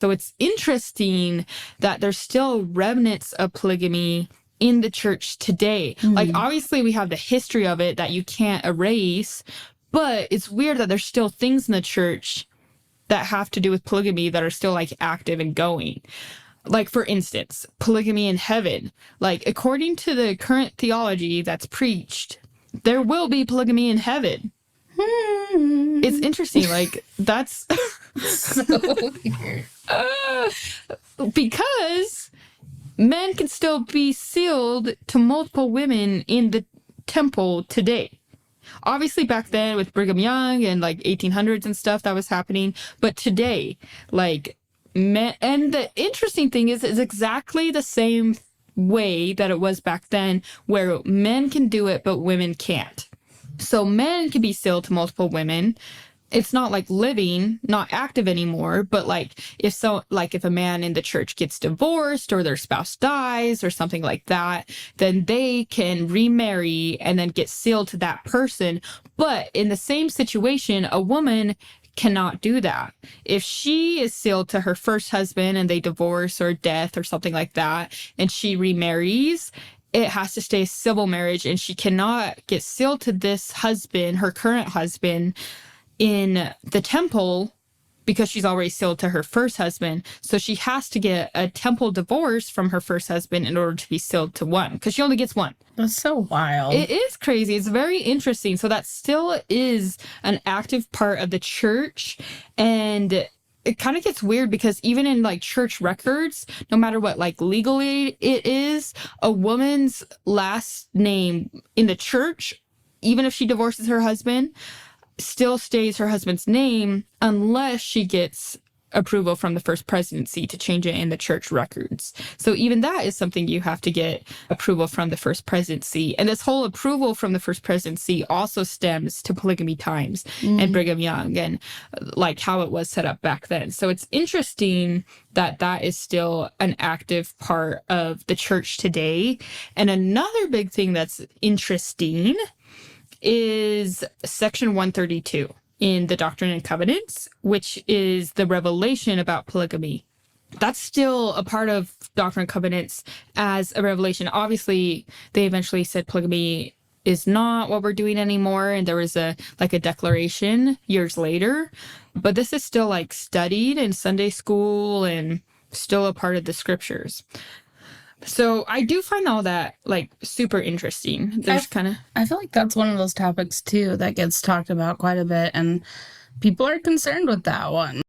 So it's interesting that there's still remnants of polygamy in the church today. Like, obviously, we have the history of it that you can't erase, but it's weird that there's still things in the church that have to do with polygamy that are still, like, active and going. Like, for instance, polygamy in heaven. Like, according to the current theology that's preached, there will be polygamy in heaven. It's interesting. Like, that's So weird. Because men can still be sealed to multiple women in the temple today. Obviously, back then with Brigham Young and like 1800s and stuff, that was happening. But today, like, men, and the interesting thing is, it's exactly the same way that it was back then, where men can do it, but women can't. So men can be sealed to multiple women. It's not like living, not active anymore, but like if a man in the church gets divorced or their spouse dies or something like that, then they can remarry and then get sealed to that person. But in the same situation, a woman cannot do that. If she is sealed to her first husband and they divorce or death or something like that, and she remarries, it has to stay a civil marriage, and she cannot get sealed to this husband, her current husband, in the temple because she's already sealed to her first husband. So she has to get a temple divorce from her first husband in order to be sealed to one, because she only gets one. That's so wild. It is crazy. It's very interesting. So that still is an active part of the church. And it kind of gets weird because even in like church records, no matter what, like legally it is, a woman's last name in the church, even if she divorces her husband, still stays her husband's name unless she gets approval from the first presidency to change it in the church records. So even that is something you have to get approval from the first presidency. And this whole approval from the first presidency also stems to polygamy times and Brigham Young and like how it was set up back then. So it's interesting that that is still an active part of the church today. And another big thing that's interesting is section 132 in the Doctrine and Covenants, which is the revelation about polygamy. That's still a part of Doctrine and Covenants as a revelation. Obviously, they eventually said polygamy is not what we're doing anymore, and there was a declaration years later. But this is still like studied in Sunday school and still a part of the scriptures. So I do find all that like super interesting. I feel like that's one of those topics too that gets talked about quite a bit, and people are concerned with that one.